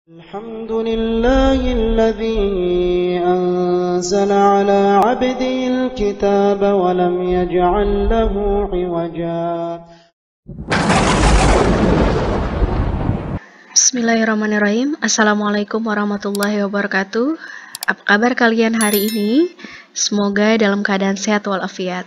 الحمد لله الذي أنزل على عبده الكتاب ولم يجعل له عوجا. Bismillahirrahmanirrahim. Assalamualaikum warahmatullahi wabarakatuh. Apa kabar kalian hari ini? Semoga dalam keadaan sehat walafiat.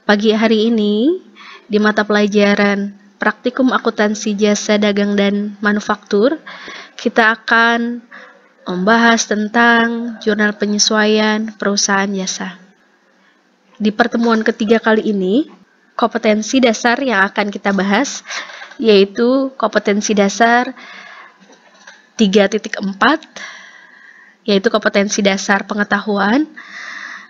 Pagi hari ini, di mata pelajaran Praktikum Akuntansi Jasa Dagang dan Manufaktur, kita akan membahas tentang jurnal penyesuaian perusahaan jasa. Di pertemuan ketiga kali ini, kompetensi dasar yang akan kita bahas yaitu kompetensi dasar 3.4, yaitu kompetensi dasar pengetahuan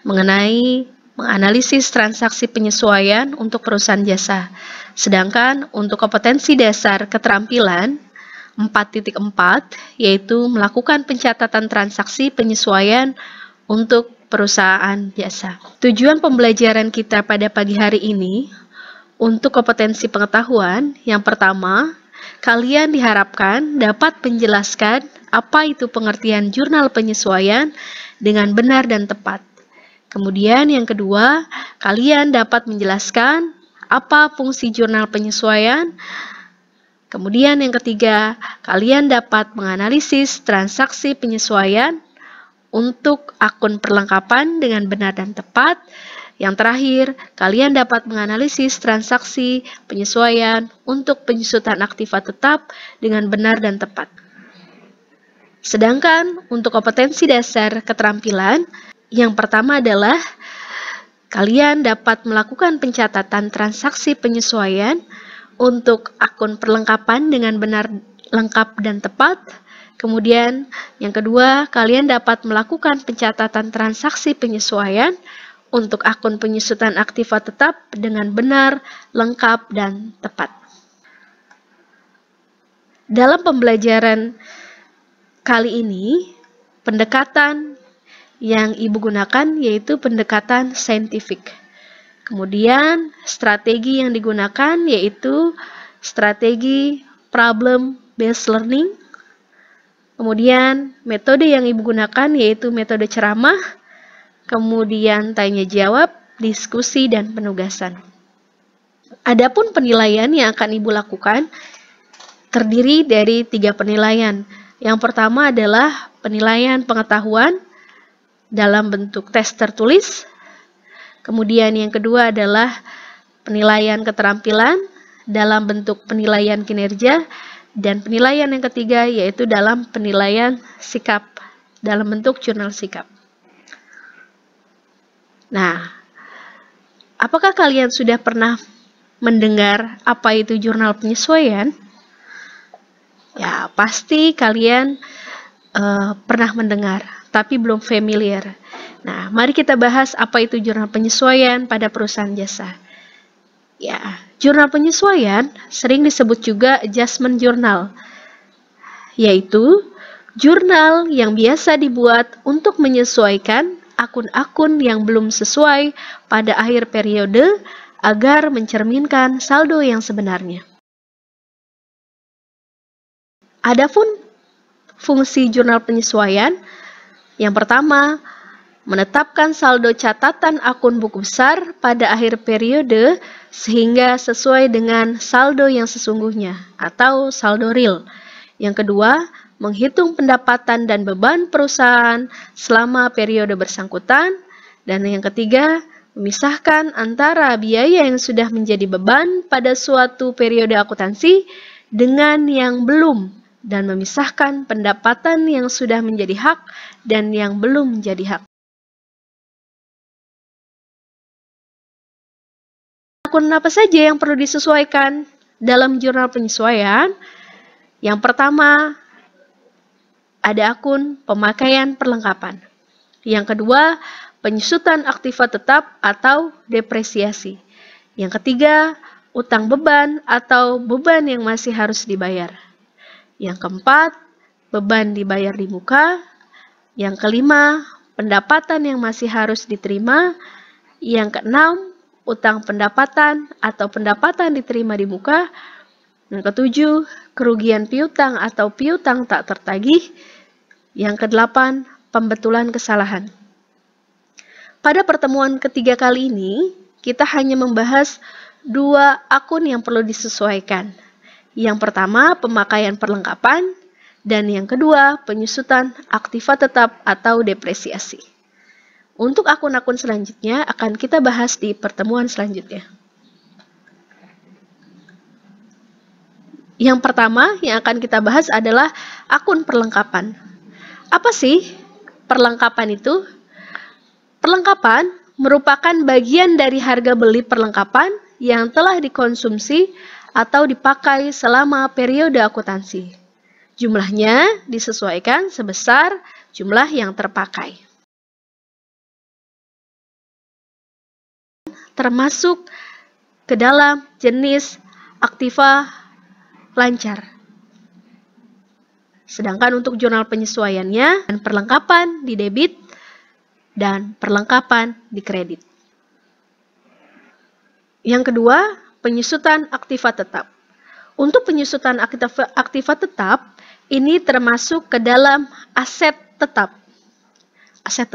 mengenai menganalisis transaksi penyesuaian untuk perusahaan jasa. Sedangkan untuk kompetensi dasar keterampilan 4.4, yaitu melakukan pencatatan transaksi penyesuaian untuk perusahaan jasa. Tujuan pembelajaran kita pada pagi hari ini untuk kompetensi pengetahuan, yang pertama, kalian diharapkan dapat menjelaskan apa itu pengertian jurnal penyesuaian dengan benar dan tepat. Kemudian yang kedua, kalian dapat menjelaskan apa fungsi jurnal penyesuaian. Kemudian yang ketiga, kalian dapat menganalisis transaksi penyesuaian untuk akun perlengkapan dengan benar dan tepat. Yang terakhir, kalian dapat menganalisis transaksi penyesuaian untuk penyusutan aktiva tetap dengan benar dan tepat. Sedangkan untuk kompetensi dasar keterampilan, yang pertama adalah kalian dapat melakukan pencatatan transaksi penyesuaian untuk akun perlengkapan dengan benar, lengkap, dan tepat. Kemudian yang kedua, kalian dapat melakukan pencatatan transaksi penyesuaian untuk akun penyusutan aktiva tetap dengan benar, lengkap, dan tepat. Dalam pembelajaran kali ini, pendekatan yang Ibu gunakan yaitu pendekatan saintifik. Kemudian strategi yang digunakan yaitu strategi problem based learning. Kemudian metode yang Ibu gunakan yaitu metode ceramah, kemudian tanya jawab, diskusi, dan penugasan. Adapun penilaian yang akan Ibu lakukan terdiri dari 3 penilaian. Yang pertama adalah penilaian pengetahuan dalam bentuk tes tertulis. Kemudian yang kedua adalah penilaian keterampilan dalam bentuk penilaian kinerja. Dan penilaian yang ketiga yaitu dalam penilaian sikap dalam bentuk jurnal sikap. Nah, apakah kalian sudah pernah mendengar apa itu jurnal penyesuaian? Ya, pasti kalian pernah mendengar, tapi belum familiar. Nah, mari kita bahas apa itu jurnal penyesuaian pada perusahaan jasa. Ya, jurnal penyesuaian sering disebut juga adjustment journal, yaitu jurnal yang biasa dibuat untuk menyesuaikan akun-akun yang belum sesuai pada akhir periode agar mencerminkan saldo yang sebenarnya. Adapun fungsi jurnal penyesuaian, yang pertama, menetapkan saldo catatan akun buku besar pada akhir periode sehingga sesuai dengan saldo yang sesungguhnya atau saldo real. Yang kedua, menghitung pendapatan dan beban perusahaan selama periode bersangkutan. Dan yang ketiga, memisahkan antara biaya yang sudah menjadi beban pada suatu periode akuntansi dengan yang belum, dan memisahkan pendapatan yang sudah menjadi hak dan yang belum menjadi hak. Akun apa saja yang perlu disesuaikan dalam jurnal penyesuaian? Yang pertama, ada akun pemakaian perlengkapan. Yang kedua, penyusutan aktiva tetap atau depresiasi. Yang ketiga, utang beban atau beban yang masih harus dibayar. Yang keempat, beban dibayar di muka. Yang kelima, pendapatan yang masih harus diterima. Yang keenam, utang pendapatan atau pendapatan diterima di muka. Yang ketujuh, kerugian piutang atau piutang tak tertagih. Yang kedelapan, pembetulan kesalahan. Pada pertemuan ketiga kali ini, kita hanya membahas 2 akun yang perlu disesuaikan. Yang pertama, pemakaian perlengkapan, dan yang kedua, penyusutan aktiva tetap atau depresiasi. Untuk akun-akun selanjutnya akan kita bahas di pertemuan selanjutnya. Yang pertama yang akan kita bahas adalah akun perlengkapan. Apa sih perlengkapan itu? Perlengkapan merupakan bagian dari harga beli perlengkapan yang telah dikonsumsi atau dipakai selama periode akuntansi. Jumlahnya disesuaikan sebesar jumlah yang terpakai. Termasuk ke dalam jenis aktiva lancar. Sedangkan untuk jurnal penyesuaiannya dan perlengkapan di debit dan perlengkapan di kredit. Yang kedua, penyusutan aktiva tetap. Untuk penyusutan aktiva tetap, ini termasuk ke dalam aset tetap. Aset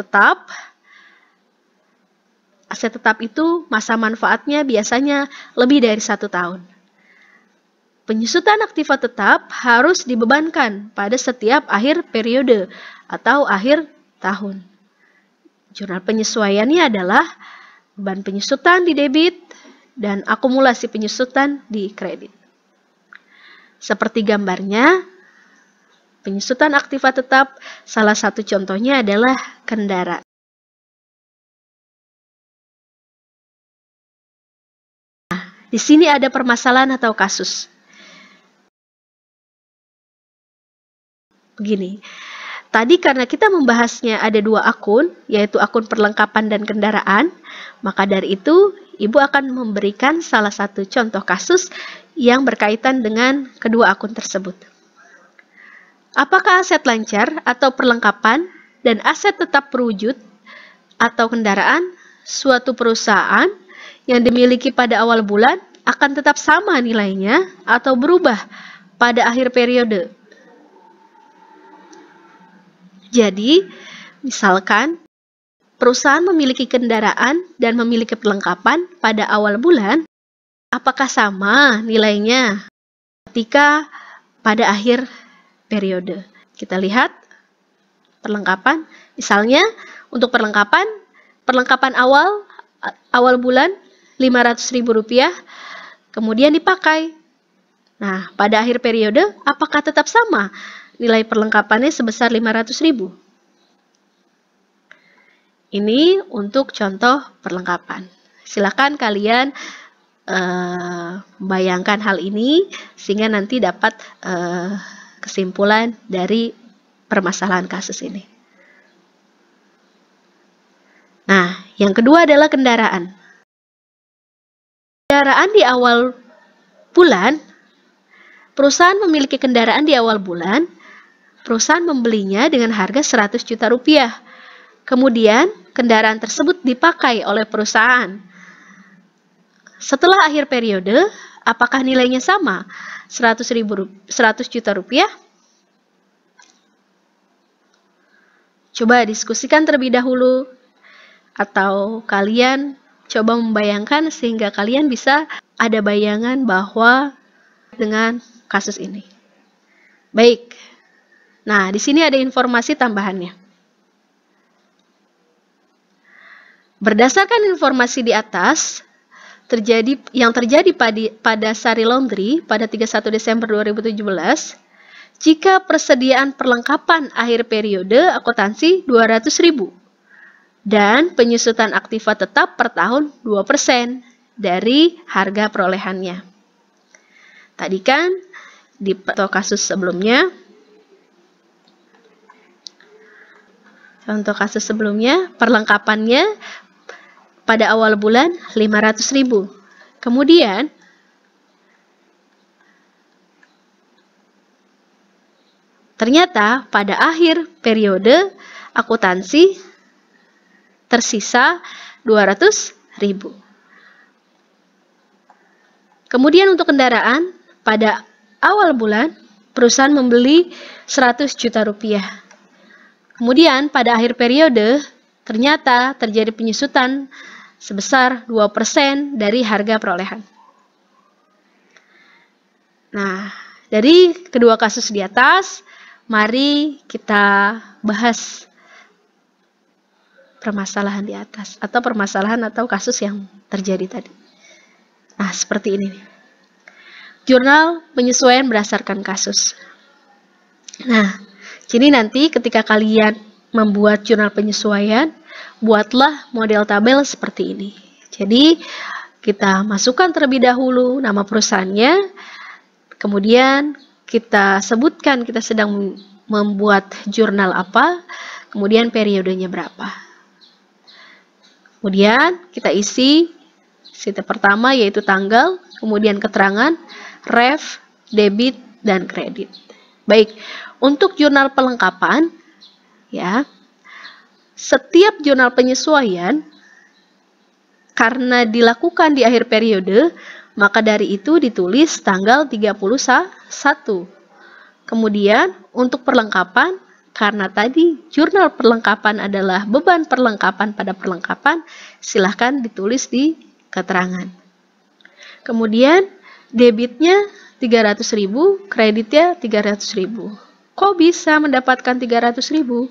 tetap itu masa manfaatnya biasanya lebih dari 1 tahun. Penyusutan aktiva tetap harus dibebankan pada setiap akhir periode atau akhir tahun. Jurnal penyesuaiannya adalah beban penyusutan di debit dan akumulasi penyusutan di kredit. Seperti gambarnya, penyusutan aktiva tetap salah satu contohnya adalah kendaraan. Nah, di sini ada permasalahan atau kasus. Begini, tadi karena kita membahasnya ada 2 akun, yaitu akun perlengkapan dan kendaraan, maka dari itu Ibu akan memberikan salah satu contoh kasus yang berkaitan dengan kedua akun tersebut. Apakah aset lancar atau perlengkapan dan aset tetap perwujud atau kendaraan suatu perusahaan yang dimiliki pada awal bulan akan tetap sama nilainya atau berubah pada akhir periode? Jadi, misalkan perusahaan memiliki kendaraan dan memiliki perlengkapan pada awal bulan, apakah sama nilainya ketika pada akhir periode? Kita lihat perlengkapan, misalnya untuk perlengkapan awal bulan Rp500.000, kemudian dipakai. Nah, pada akhir periode, apakah tetap sama nilai perlengkapannya sebesar Rp500.000? Ini untuk contoh perlengkapan. Silakan kalian bayangkan hal ini sehingga nanti dapat kesimpulan dari permasalahan kasus ini. Nah, yang kedua adalah kendaraan. Kendaraan di awal bulan, perusahaan memiliki kendaraan di awal bulan, perusahaan membelinya dengan harga Rp100 juta. Kemudian, kendaraan tersebut dipakai oleh perusahaan. Setelah akhir periode, apakah nilainya sama? Rp100 juta? Coba diskusikan terlebih dahulu, atau kalian coba membayangkan sehingga kalian bisa ada bayangan bahwa dengan kasus ini. Baik. Nah, di sini ada informasi tambahannya. Berdasarkan informasi di atas, yang terjadi pada Sari Laundry pada 31 Desember 2017, jika persediaan perlengkapan akhir periode akuntansi Rp200.000 dan penyusutan aktiva tetap per tahun 2% dari harga perolehannya. Tadi kan di kasus sebelumnya, contoh kasus sebelumnya, perlengkapannya pada awal bulan Rp500.000. Kemudian, ternyata pada akhir periode akuntansi tersisa Rp200.000. Kemudian untuk kendaraan, pada awal bulan perusahaan membeli 100 juta rupiah. Kemudian pada akhir periode ternyata terjadi penyusutan sebesar 2% dari harga perolehan. Nah, dari kedua kasus di atas, mari kita bahas permasalahan di atas, atau permasalahan atau kasus yang terjadi tadi. Nah, seperti ini nih. Jurnal penyesuaian berdasarkan kasus. Nah, jadi nanti ketika kalian membuat jurnal penyesuaian, buatlah model tabel seperti ini. Jadi, kita masukkan terlebih dahulu nama perusahaannya, kemudian kita sebutkan kita sedang membuat jurnal apa, kemudian periodenya berapa. Kemudian kita isi sheet pertama yaitu tanggal, kemudian keterangan, ref, debit, dan kredit. Baik, untuk jurnal pelengkapan, ya, setiap jurnal penyesuaian karena dilakukan di akhir periode, maka dari itu ditulis tanggal 31. Kemudian untuk perlengkapan, karena tadi jurnal perlengkapan adalah beban perlengkapan pada perlengkapan, silahkan ditulis di keterangan. Kemudian debitnya 300.000, kreditnya 300.000. Kok bisa mendapatkan 300.000?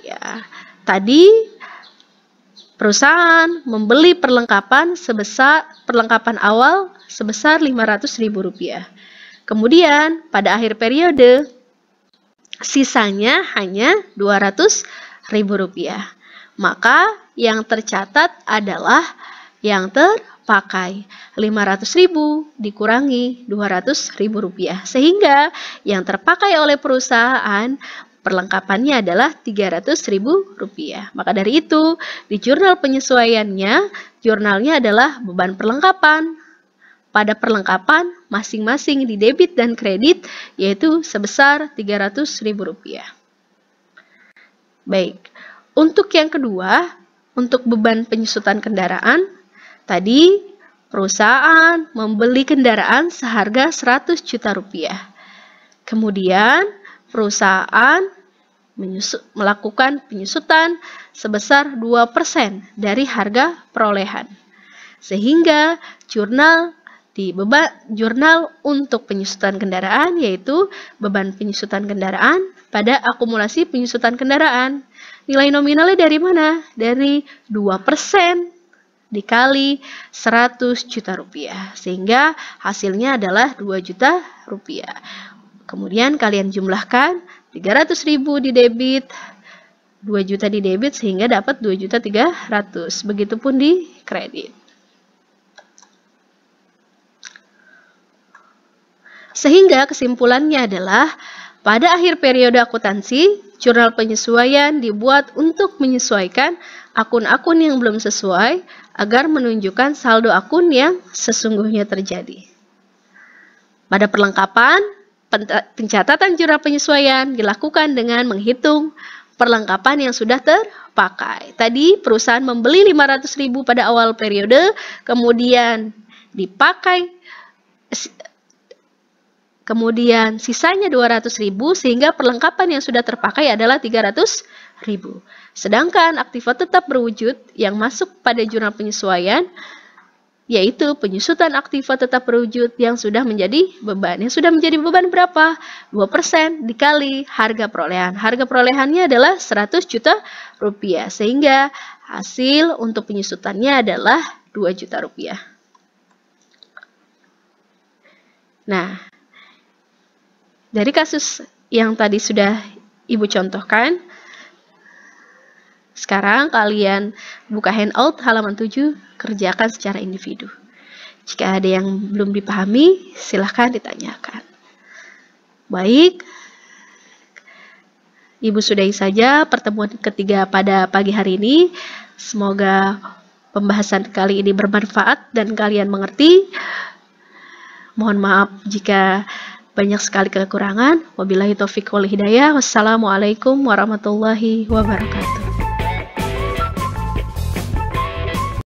Ya, tadi perusahaan membeli perlengkapan awal sebesar 500.000 rupiah. Kemudian pada akhir periode sisanya hanya 200.000 rupiah. Maka yang tercatat adalah yang terpakai 500.000 dikurangi 200.000 rupiah. Sehingga yang terpakai oleh perusahaan perlengkapannya adalah 300.000 rupiah. Maka dari itu di jurnal penyesuaiannya, jurnalnya adalah beban perlengkapan. Pada perlengkapan masing-masing di debit dan kredit yaitu sebesar 300.000 rupiah. Baik, untuk yang kedua, untuk beban penyusutan kendaraan, tadi perusahaan membeli kendaraan seharga 100 juta rupiah. Kemudian perusahaan melakukan penyusutan sebesar 2% dari harga perolehan. Sehingga jurnal untuk penyusutan kendaraan yaitu beban penyusutan kendaraan pada akumulasi penyusutan kendaraan. Nilai nominalnya dari mana? Dari 2% dikali 100 juta rupiah. Sehingga hasilnya adalah 2 juta rupiah. Kemudian kalian jumlahkan 300.000 di debit, 2 juta di debit sehingga dapat 2.300.000. Begitupun di kredit. Sehingga kesimpulannya adalah pada akhir periode akuntansi, jurnal penyesuaian dibuat untuk menyesuaikan akun-akun yang belum sesuai agar menunjukkan saldo akun yang sesungguhnya terjadi. Pada perlengkapan, pencatatan jurnal penyesuaian dilakukan dengan menghitung perlengkapan yang sudah terpakai. Tadi perusahaan membeli 500.000 pada awal periode, kemudian sisanya 200.000 sehingga perlengkapan yang sudah terpakai adalah 300.000. Sedangkan aktiva tetap berwujud yang masuk pada jurnal penyesuaian yaitu penyusutan aktiva tetap berwujud yang sudah menjadi beban. Yang sudah menjadi beban berapa? 2% dikali harga perolehan. Harga perolehannya adalah 100 juta rupiah sehingga hasil untuk penyusutannya adalah 2 juta rupiah. Nah, dari kasus yang tadi sudah Ibu contohkan, sekarang kalian buka handout halaman 7, kerjakan secara individu. Jika ada yang belum dipahami, silahkan ditanyakan. Baik, Ibu sudahi saja pertemuan ketiga pada pagi hari ini. Semoga pembahasan kali ini bermanfaat dan kalian mengerti. Mohon maaf jika banyak sekali kekurangan. Wabillahi taufiq wal hidayah. Wassalamualaikum warahmatullahi wabarakatuh.